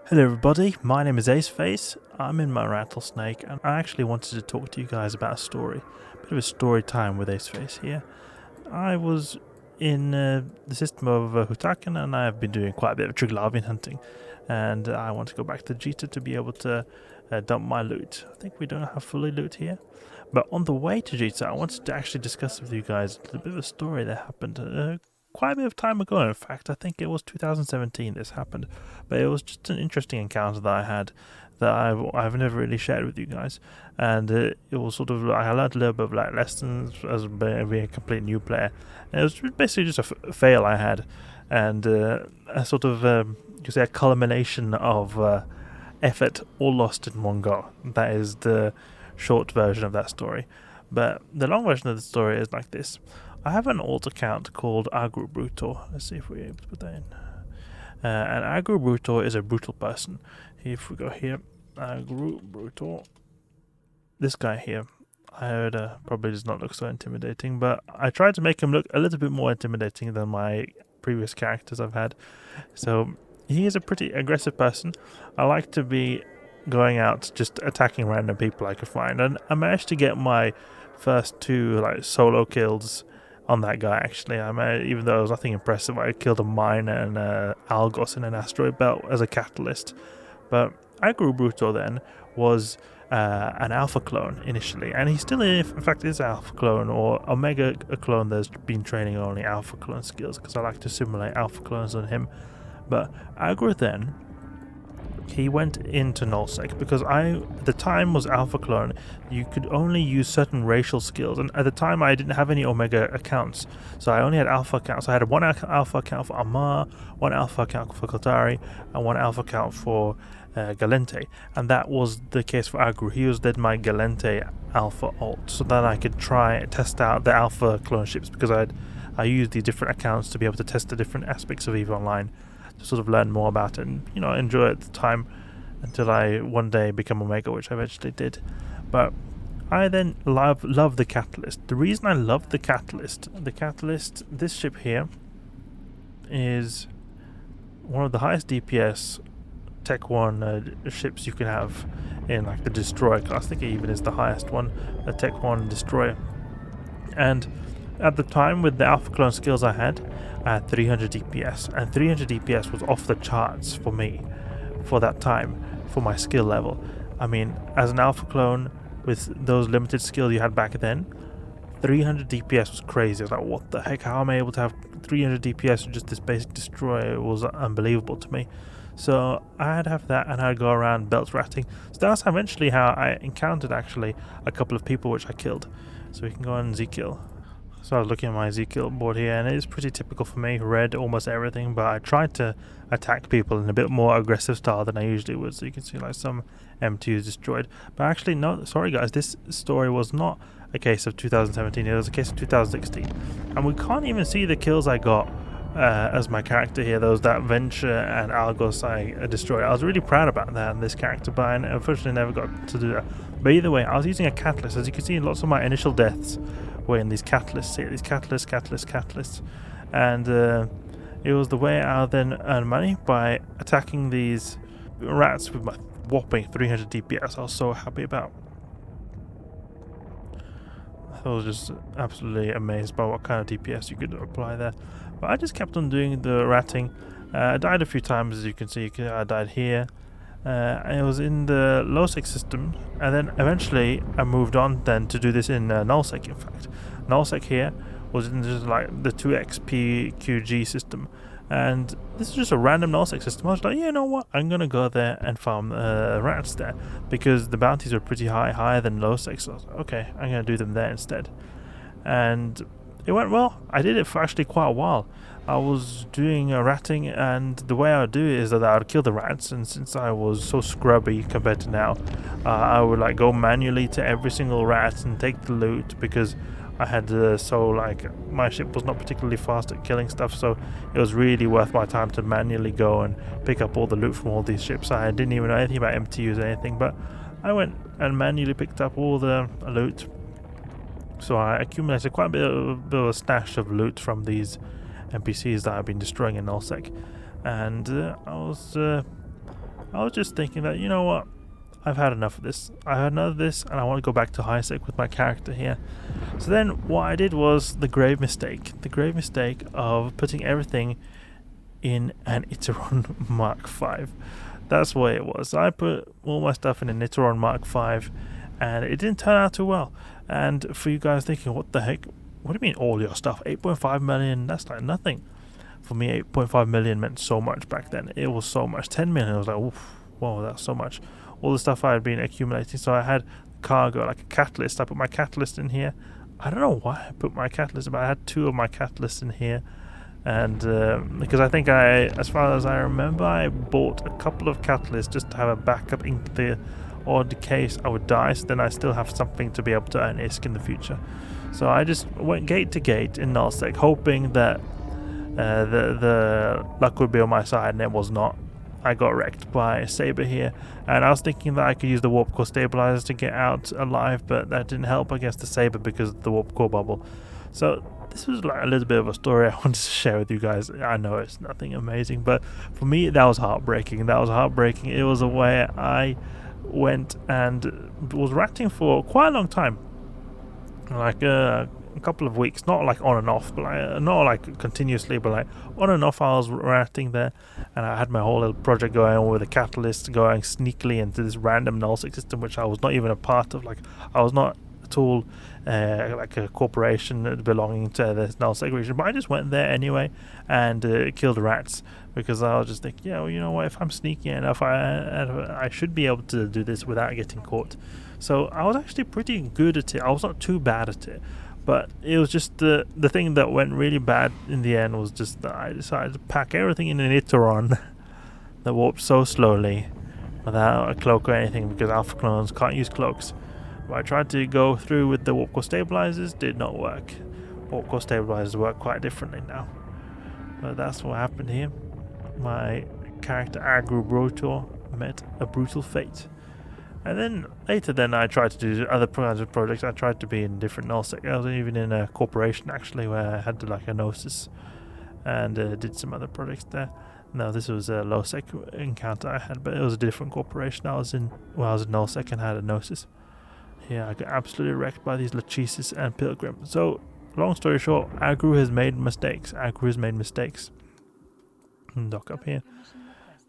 Hello everybody, my name is Aceface, I'm in my Rattlesnake, and I actually wanted to talk to you guys about a story. A bit of a story time with Aceface here. I was in the system of Hutaken, and I have been doing quite a bit of Triglavian hunting, and I want to go back to Jita to be able to dump my loot. I think we don't have fully loot here, but on the way to Jita I wanted to actually discuss with you guys a bit of a story that happened quite a bit of time ago. In fact, I think it was 2017 this happened, but it was just an interesting encounter that I had that I've never really shared with you guys, and it was sort of I learned a little bit of like lessons as being a complete new player, and it was basically just a fail I had, and a sort of you say a culmination of effort all lost in one go. That is the short version of that story, but the long version of the story is like this. I have an alt account called Agro Brutor. Let's see if we're able to put that in. And Agro Brutor is a brutal person. If we go here, Agro Brutor, this guy here, I heard probably does not look so intimidating, but I tried to make him look a little bit more intimidating than my previous characters I've had. So he is a pretty aggressive person. I like to be going out just attacking random people I could find, and I managed to get my first two like solo kills on that guy. Actually, even though it was nothing impressive, I killed a mine and Algos in an asteroid belt as a catalyst. But Agro Bruto then was an alpha clone initially, and he still in fact is alpha clone or omega clone that's been training only alpha clone skills, because I like to simulate alpha clones on him. But Agro then, he went into nullsec because at the time was alpha clone. You could only use certain racial skills, and at the time I didn't have any omega accounts, so I only had alpha accounts. I had one alpha account for Amar, one alpha account for Caldari, and one alpha account for Galente, and that was the case for Agro. He was then my Galente alpha alt, so then I could try and test out the alpha clone ships, because I used these different accounts to be able to test the different aspects of EVE Online, to sort of learn more about it and enjoy it at the time, until I one day become Omega, which I eventually did. But I then love the Catalyst. The reason I love the Catalyst, this ship here is one of the highest DPS Tech 1 ships you can have in like the Destroyer class. I think it even is the highest one, the Tech 1 Destroyer. And at the time, with the alpha clone skills I had 300 DPS, and 300 DPS was off the charts for me for that time, for my skill level. I mean, as an alpha clone with those limited skills you had back then, 300 DPS was crazy. I was like, what the heck, how am I able to have 300 DPS with just this basic destroyer? It was unbelievable to me. So I had to have that, and I'd go around belt ratting. So that's eventually how I encountered actually a couple of people which I killed. So we can go on Z-kill. So I was looking at my Z-kill board here, and it is pretty typical for me, red almost everything, but I tried to attack people in a bit more aggressive style than I usually would. So you can see like some M2s destroyed. But actually, no, sorry guys, this story was not a case of 2017, it was a case of 2016. And we can't even see the kills I got as my character here. Those that Venture and Algos I destroyed. I was really proud about that in this character, but I unfortunately never got to do that. But either way, I was using a catalyst. As you can see, lots of my initial deaths were in these catalysts here, these catalysts, and it was the way I then earned money, by attacking these rats with my whopping 300 DPS. I was so happy about. I was just absolutely amazed by what kind of DPS you could apply there. But I just kept on doing the ratting. I died a few times, as you can see. I died here. And it was in the low-sec system, and then eventually I moved on then to do this in nullsec. In fact, nullsec here was in just like the 2xPQG system, and this is just a random nullsec system. I was like, you know what, I'm gonna go there and farm rats there, because the bounties were pretty higher than low-sec. So I was like, okay, I'm gonna do them there instead, and it went well. I did it for actually quite a while. I was doing ratting, and the way I would do it is that I would kill the rats, and since I was so scrubby compared to now, I would like go manually to every single rat and take the loot, because I had my ship was not particularly fast at killing stuff, so it was really worth my time to manually go and pick up all the loot from all these ships. I didn't even know anything about MTUs or anything, but I went and manually picked up all the loot. So I accumulated quite a bit of a stash of loot from these NPCs that I've been destroying in nullsec, and I was I was just thinking that, you know what, I've had enough of this. I've had enough of this, and I want to go back to high sec with my character here. So then what I did was the grave mistake of putting everything in an Iteron Mark V. That's what it was. I put all my stuff in an Iteron Mark V, and it didn't turn out too well. And for you guys thinking, what the heck? What do you mean all your stuff? 8.5 million, that's like nothing. For me, 8.5 million meant so much back then. It was so much. 10 million, I was like, oof, whoa, that's so much. All the stuff I had been accumulating. So I had cargo, like a catalyst. I put my catalyst in here. I don't know why I put my catalyst, but I had 2 of my catalysts in here. And because I think as far as I remember, I bought a couple of catalysts just to have a backup in the odd case I would die, so then I still have something to be able to earn ISK in the future. So I just went gate to gate in nullsec, hoping that the luck would be on my side, and it was not. I got wrecked by a Saber here, and I was thinking that I could use the warp core stabilizers to get out alive, but that didn't help against the Saber because of the warp core bubble. So this was like a little bit of a story I wanted to share with you guys. I know it's nothing amazing, but for me that was heartbreaking. It was a way I went and was ratting for quite a long time, like a couple of weeks, not like on and off, but like, not like continuously, but like on and off. I was ratting there, and I had my whole little project going on with a catalyst going sneakily into this random nullsec system, which I was not even a part of. Like I was not at all like a corporation belonging to this nullsec region, but I just went there anyway and killed rats, because I was just thinking, yeah, well, you know what, if I'm sneaky enough, I should be able to do this without getting caught. So I was actually pretty good at it. I was not too bad at it, but it was just the thing that went really bad in the end was just that I decided to pack everything in an Iteron that warped so slowly without a cloak or anything, because alpha clones can't use cloaks. But I tried to go through with the warp core stabilizers, did not work. Warp core stabilizers work quite differently now. But that's what happened here. My character Agro Brotor met a brutal fate. And then later I tried to do other kinds of projects. I tried to be in different nullsec. I was even in a corporation actually, where I had like a Gnosis, and did some other projects there. No, this was a low sec encounter I had, but it was a different corporation I was in. Well, I was in nullsec and had a Gnosis. Yeah, I got absolutely wrecked by these Lachesis and Pilgrim. So, long story short, Agru has made mistakes. Dock up here.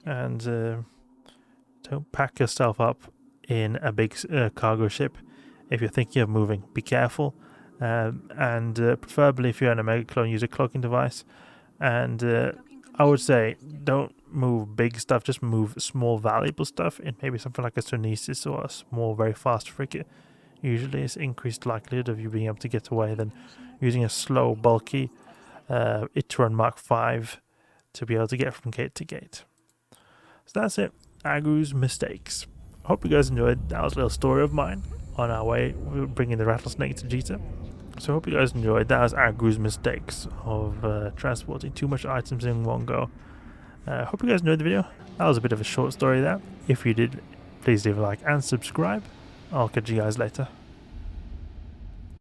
And don't pack yourself up in a big cargo ship. If you're thinking of moving, be careful. And preferably if you're in a mega clone, use a cloaking device. And I would say don't move big stuff, just move small valuable stuff in maybe something like a Stasis or a small very fast frigate. Usually it's increased likelihood of you being able to get away than using a slow bulky Iteron Mark V to be able to get from gate to gate. So that's it, Agru's mistakes. I hope you guys enjoyed. That was a little story of mine on our way bringing the Rattlesnake to Jita. So I hope you guys enjoyed. That was Agru's mistakes of transporting too much items in one go. Hope you guys enjoyed the video. That was a bit of a short story there. If you did, please leave a like and subscribe. I'll catch you guys later.